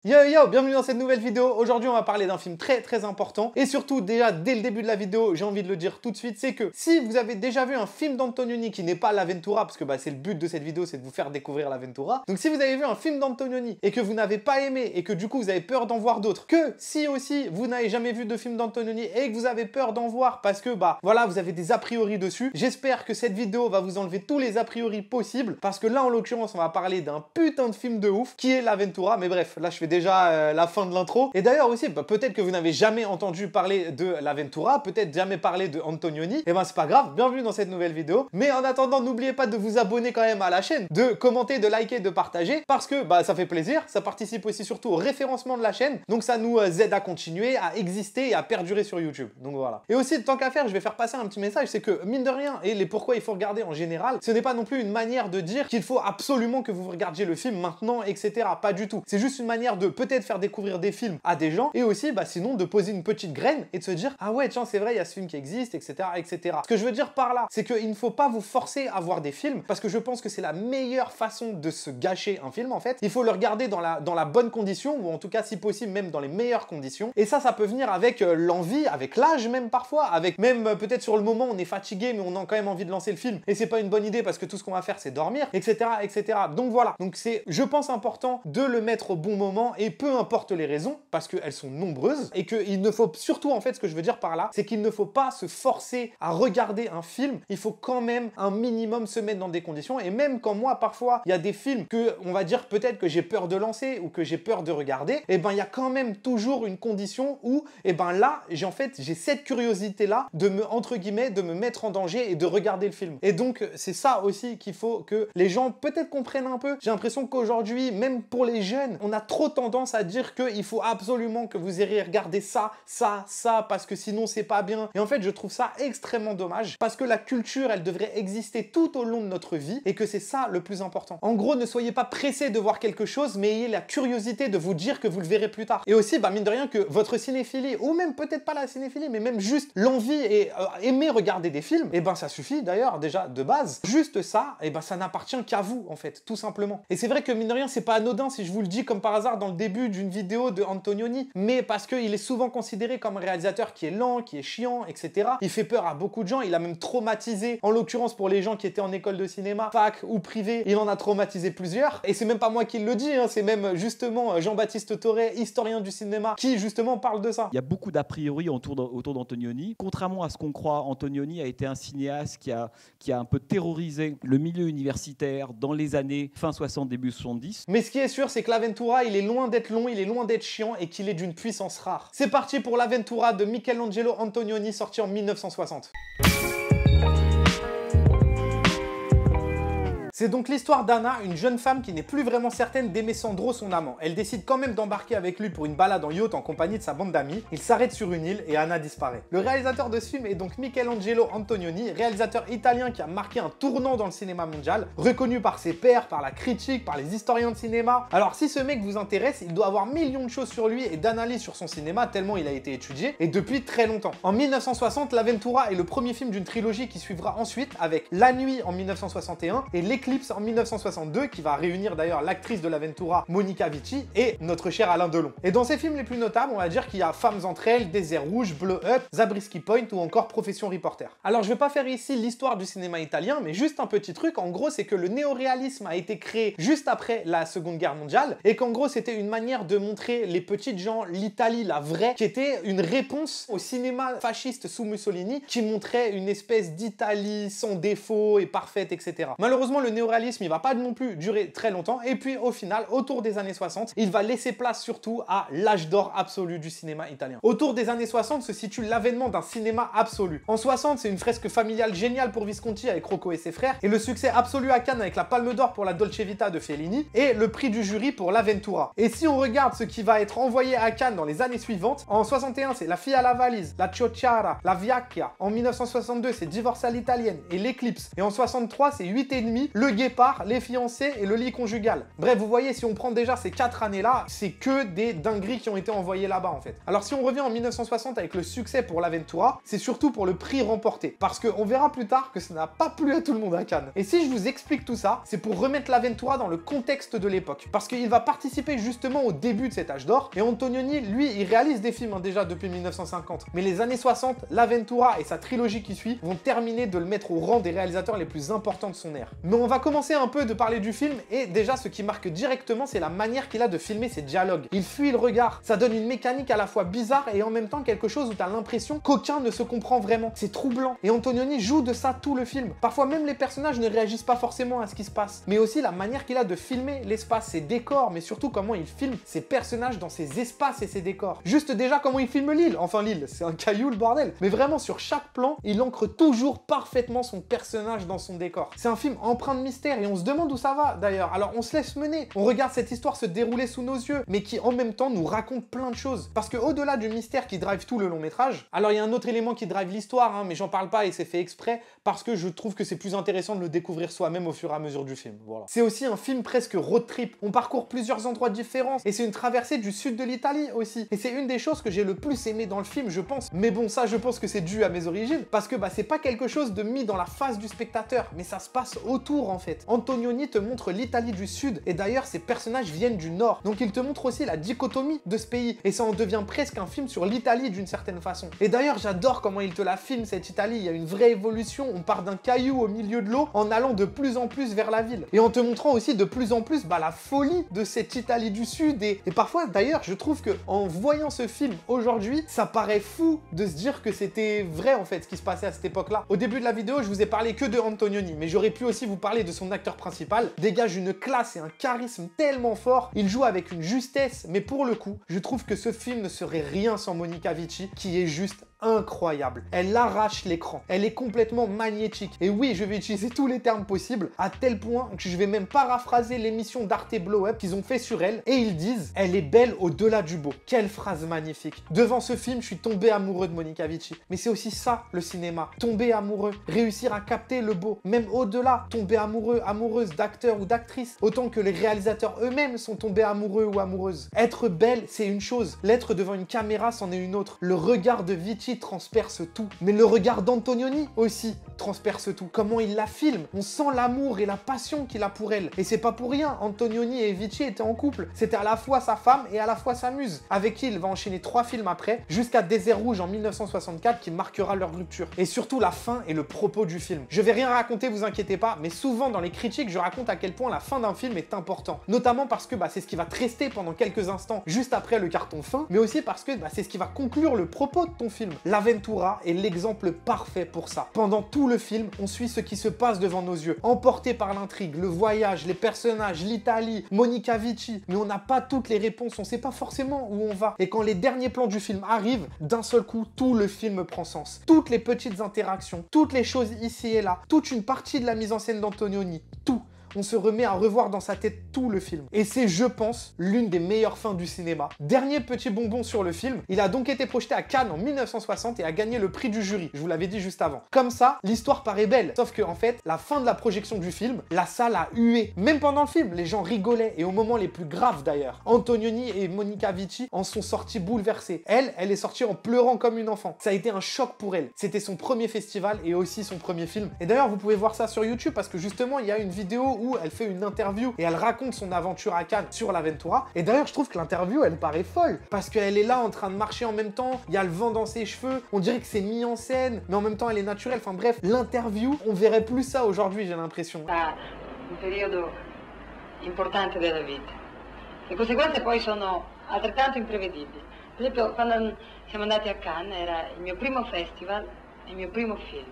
Yo yo, bienvenue dans cette nouvelle vidéo. Aujourd'hui on va parler d'un film très important et surtout déjà dès le début de la vidéo, j'ai envie de le dire tout de suite, c'est que si vous avez déjà vu un film d'Antonioni qui n'est pas l'Aventura, parce que c'est le but de cette vidéo, c'est de vous faire découvrir l'Aventura, donc si vous avez vu un film d'Antonioni et que vous n'avez pas aimé et que du coup vous avez peur d'en voir d'autres, que si aussi vous n'avez jamais vu de film d'Antonioni et que vous avez peur d'en voir parce que voilà, vous avez des a priori dessus, j'espère que cette vidéo va vous enlever tous les a priori possibles, parce que là en l'occurrence on va parler d'un putain de film de ouf qui est l'Aventura. Mais bref, là je fais déjà la fin de l'intro. Et d'ailleurs aussi, peut-être que vous n'avez jamais entendu parler de l'Aventura, peut-être jamais parlé de Antonioni, et c'est pas grave, bienvenue dans cette nouvelle vidéo. Mais en attendant, n'oubliez pas de vous abonner quand même à la chaîne, de commenter, de liker, de partager, parce que ça fait plaisir, ça participe aussi surtout au référencement de la chaîne, donc ça nous aide à continuer, à exister et à perdurer sur YouTube. Donc voilà. Et aussi, tant qu'à faire, je vais faire passer un petit message, c'est que mine de rien, et les pourquoi il faut regarder en général, ce n'est pas non plus une manière de dire qu'il faut absolument que vous regardiez le film maintenant, etc. Pas du tout. C'est juste une manière de peut-être faire découvrir des films à des gens et aussi sinon de poser une petite graine et de se dire ah ouais tiens c'est vrai il y a ce film qui existe, etc., etc. Ce que je veux dire par là, c'est qu'il ne faut pas vous forcer à voir des films, parce que je pense que c'est la meilleure façon de se gâcher un film en fait. Il faut le regarder dans la bonne condition, ou en tout cas si possible même dans les meilleures conditions, et ça peut venir avec l'envie, avec l'âge même parfois, avec même peut-être sur le moment on est fatigué mais on a quand même envie de lancer le film et c'est pas une bonne idée parce que tout ce qu'on va faire c'est dormir, etc., etc. Donc voilà, donc c'est je pense important de le mettre au bon moment, et peu importe les raisons, parce qu'elles sont nombreuses, et qu'il ne faut surtout, en fait, ce que je veux dire par là, c'est qu'il ne faut pas se forcer à regarder un film, il faut quand même un minimum se mettre dans des conditions, et même quand moi, parfois, il y a des films que, on va dire peut-être que j'ai peur de lancer, ou que j'ai peur de regarder, et il y a quand même toujours une condition où, là, j'ai cette curiosité-là de me, entre guillemets, de me mettre en danger et de regarder le film. Et donc, c'est ça aussi qu'il faut que les gens peut-être comprennent un peu. J'ai l'impression qu'aujourd'hui, même pour les jeunes, on a trop tendance à dire qu'il faut absolument que vous iriez regarder ça, parce que sinon c'est pas bien. Et en fait, je trouve ça extrêmement dommage, parce que la culture, elle devrait exister tout au long de notre vie, et que c'est ça le plus important. En gros, ne soyez pas pressés de voir quelque chose, mais ayez la curiosité de vous dire que vous le verrez plus tard. Et aussi, mine de rien, que votre cinéphilie, ou même peut-être pas la cinéphilie, mais même juste l'envie et aimer regarder des films, ça suffit d'ailleurs, déjà, de base. Juste ça, ça n'appartient qu'à vous, en fait, tout simplement. Et c'est vrai que, mine de rien, c'est pas anodin si je vous le dis comme par hasard dans le début d'une vidéo de Antonioni, mais parce qu'il est souvent considéré comme un réalisateur qui est lent, qui est chiant, etc. Il fait peur à beaucoup de gens, il a même traumatisé, en l'occurrence pour les gens qui étaient en école de cinéma, fac ou privé, il en a traumatisé plusieurs. Et c'est même pas moi qui le dis, c'est même justement Jean-Baptiste Toré, historien du cinéma, qui justement parle de ça. Il y a beaucoup d'a priori autour d'Antonioni. Contrairement à ce qu'on croit, Antonioni a été un cinéaste qui a un peu terrorisé le milieu universitaire dans les années fin 60, début 70. Mais ce qui est sûr, c'est que l'Aventura, il est loin d'être long, il est loin d'être chiant, et qu'il est d'une puissance rare. C'est parti pour l'Aventura de Michelangelo Antonioni, sorti en 1960. C'est donc l'histoire d'Anna, une jeune femme qui n'est plus vraiment certaine d'aimer Sandro, son amant. Elle décide quand même d'embarquer avec lui pour une balade en yacht en compagnie de sa bande d'amis. Ils s'arrêtent sur une île et Anna disparaît. Le réalisateur de ce film est donc Michelangelo Antonioni, réalisateur italien qui a marqué un tournant dans le cinéma mondial, reconnu par ses pairs, par la critique, par les historiens de cinéma. Alors si ce mec vous intéresse, il doit avoir millions de choses sur lui et d'analyses sur son cinéma tellement il a été étudié, et depuis très longtemps. En 1960, l'Aventura est le premier film d'une trilogie qui suivra ensuite avec La Nuit en 1961 et L'Éclipse en 1962, qui va réunir d'ailleurs l'actrice de l'Aventura Monica Vitti et notre cher Alain Delon. Et dans ces films les plus notables, on va dire qu'il y a Femmes entre elles, Désert rouge, Blow Up, Zabriskie Point ou encore Profession reporter. Alors je vais pas faire ici l'histoire du cinéma italien, mais juste un petit truc, en gros c'est que le néoréalisme a été créé juste après la Seconde Guerre mondiale, et qu'en gros c'était une manière de montrer les petites gens, l'Italie, la vraie, qui était une réponse au cinéma fasciste sous Mussolini, qui montrait une espèce d'Italie sans défaut et parfaite, etc. Malheureusement le néoréalisme il va pas non plus durer très longtemps, et puis au final, autour des années 60, il va laisser place surtout à l'âge d'or absolu du cinéma italien. Autour des années 60 se situe l'avènement d'un cinéma absolu. En 60, c'est une fresque familiale géniale pour Visconti avec Rocco et ses frères, et le succès absolu à Cannes avec la Palme d'Or pour la Dolce Vita de Fellini, et le prix du jury pour l'Aventura. Et si on regarde ce qui va être envoyé à Cannes dans les années suivantes, en 61, c'est La fille à la valise, La Ciociara, La Viacchia. En 1962, c'est Divorce à l'italienne et L'Éclipse. Et en 63, c'est 8,5, Le Guépard, Les Fiancés et Le Lit Conjugal. Bref, vous voyez, si on prend déjà ces 4 années-là, c'est que des dingueries qui ont été envoyées là-bas en fait. Alors si on revient en 1960 avec le succès pour l'Aventura, c'est surtout pour le prix remporté. Parce qu'on verra plus tard que ça n'a pas plu à tout le monde à Cannes. Et si je vous explique tout ça, c'est pour remettre l'Aventura dans le contexte de l'époque. Parce qu'il va participer justement au début de cet âge d'or. Et Antonioni, lui, il réalise des films déjà depuis 1950. Mais les années 60, l'Aventura et sa trilogie qui suit vont terminer de le mettre au rang des réalisateurs les plus importants de son ère. Mais on va commencer un peu de parler du film et déjà ce qui marque directement, c'est la manière qu'il a de filmer ses dialogues. Il fuit le regard. Ça donne une mécanique à la fois bizarre et en même temps quelque chose où t'as l'impression qu'aucun ne se comprend vraiment. C'est troublant. Et Antonioni joue de ça tout le film. Parfois même les personnages ne réagissent pas forcément à ce qui se passe. Mais aussi la manière qu'il a de filmer l'espace, ses décors, mais surtout comment il filme ses personnages dans ses espaces et ses décors. Juste déjà comment il filme l'île. Enfin l'île, c'est un caillou le bordel. Mais vraiment sur chaque plan, il ancre toujours parfaitement son personnage dans son décor. C'est un film empreint de mystère et on se demande où ça va d'ailleurs. Alors on se laisse mener. On regarde cette histoire se dérouler sous nos yeux, mais qui en même temps nous raconte plein de choses. Parce que au-delà du mystère qui drive tout le long métrage, alors il y a un autre élément qui drive l'histoire, hein, mais j'en parle pas et c'est fait exprès parce que je trouve que c'est plus intéressant de le découvrir soi-même au fur et à mesure du film. Voilà. C'est aussi un film presque road trip. On parcourt plusieurs endroits différents et c'est une traversée du sud de l'Italie aussi. Et c'est une des choses que j'ai le plus aimé dans le film, je pense. Mais bon, ça, je pense que c'est dû à mes origines parce que c'est pas quelque chose de mis dans la face du spectateur, mais ça se passe autour en fait. Antonioni te montre l'Italie du sud et d'ailleurs ces personnages viennent du nord. Donc il te montre aussi la dichotomie de ce pays et ça en devient presque un film sur l'Italie d'une certaine façon. Et d'ailleurs, j'adore comment il te la filme cette Italie. Il y a une vraie évolution. On part d'un caillou au milieu de l'eau en allant de plus en plus vers la ville et en te montrant aussi de plus en plus la folie de cette Italie du sud et parfois d'ailleurs je trouve que en voyant ce film aujourd'hui ça paraît fou de se dire que c'était vrai en fait ce qui se passait à cette époque là. Au début de la vidéo je vous ai parlé que de Antonioni mais j'aurais pu aussi vous parler de son acteur principal, dégage une classe et un charisme tellement fort, il joue avec une justesse mais pour le coup je trouve que ce film ne serait rien sans Monica Vici qui est juste incroyable. Elle arrache l'écran. Elle est complètement magnétique. Et oui, je vais utiliser tous les termes possibles, à tel point que je vais même paraphraser l'émission d'Arte Blow Up qu'ils ont fait sur elle. Et ils disent « Elle est belle au-delà du beau ». Quelle phrase magnifique. Devant ce film, je suis tombé amoureux de Monica Vici. Mais c'est aussi ça, le cinéma. Tomber amoureux. Réussir à capter le beau. Même au-delà, tomber amoureux, amoureuse d'acteurs ou d'actrices. Autant que les réalisateurs eux-mêmes sont tombés amoureux ou amoureuses. Être belle, c'est une chose. L'être devant une caméra, c'en est une autre. Le regard de Vici transperce tout. Mais le regard d'Antonioni aussi transperce tout. Comment il la filme, on sent l'amour et la passion qu'il a pour elle. Et c'est pas pour rien, Antonioni et Vici étaient en couple. C'était à la fois sa femme et à la fois sa muse, avec qui il va enchaîner 3 films après, jusqu'à Désert Rouge en 1964 qui marquera leur rupture. Et surtout la fin et le propos du film. Je vais rien raconter, vous inquiétez pas, mais souvent dans les critiques, je raconte à quel point la fin d'un film est important. Notamment parce que c'est ce qui va te rester pendant quelques instants, juste après le carton fin, mais aussi parce que c'est ce qui va conclure le propos de ton film. L'Aventura est l'exemple parfait pour ça. Pendant tout le film, on suit ce qui se passe devant nos yeux, emporté par l'intrigue, le voyage, les personnages, l'Italie, Monica Vici, mais on n'a pas toutes les réponses, on sait pas forcément où on va. Et quand les derniers plans du film arrivent, d'un seul coup, tout le film prend sens. Toutes les petites interactions, toutes les choses ici et là, toute une partie de la mise en scène d'Antonioni, tout. On se remet à revoir dans sa tête tout le film. Et c'est, je pense, l'une des meilleures fins du cinéma. Dernier petit bonbon sur le film, il a donc été projeté à Cannes en 1960 et a gagné le prix du jury. Je vous l'avais dit juste avant. Comme ça, l'histoire paraît belle. Sauf que, en fait, la fin de la projection du film, la salle a hué. Même pendant le film, les gens rigolaient. Et au moment les plus graves d'ailleurs. Antonioni et Monica Vici en sont sortis bouleversés. Elle est sortie en pleurant comme une enfant. Ça a été un choc pour elle. C'était son premier festival et aussi son premier film. Et d'ailleurs, vous pouvez voir ça sur YouTube parce que justement, il y a une vidéo où elle fait une interview et elle raconte son aventure à Cannes sur l'Aventura. Et d'ailleurs, je trouve que l'interview, elle paraît folle parce qu'elle est là en train de marcher en même temps. Il y a le vent dans ses cheveux. On dirait que c'est mis en scène, mais en même temps, elle est naturelle. Enfin bref, l'interview, on verrait plus ça aujourd'hui, j'ai l'impression. Un periodo importante della vita. Le conseguenze poi sono altrettanto imprevedibili. Per esempio, quando siamo andati a Cannes, era il mio primo festival e il mio primo film.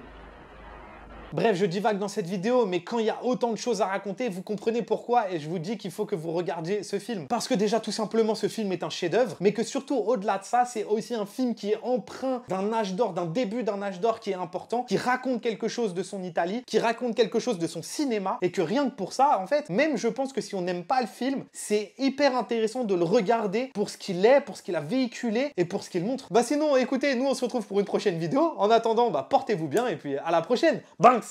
Bref, je divague dans cette vidéo, mais quand il y a autant de choses à raconter, vous comprenez pourquoi et je vous dis qu'il faut que vous regardiez ce film. Parce que déjà, tout simplement, ce film est un chef-d'œuvre, mais que surtout, au-delà de ça, c'est aussi un film qui est empreint d'un âge d'or, d'un début d'un âge d'or qui est important, qui raconte quelque chose de son Italie, qui raconte quelque chose de son cinéma, et que rien que pour ça, en fait, même je pense que si on n'aime pas le film, c'est hyper intéressant de le regarder pour ce qu'il est, pour ce qu'il a véhiculé et pour ce qu'il montre. Sinon, écoutez, nous on se retrouve pour une prochaine vidéo. En attendant, portez-vous bien et puis à la prochaine. Banks!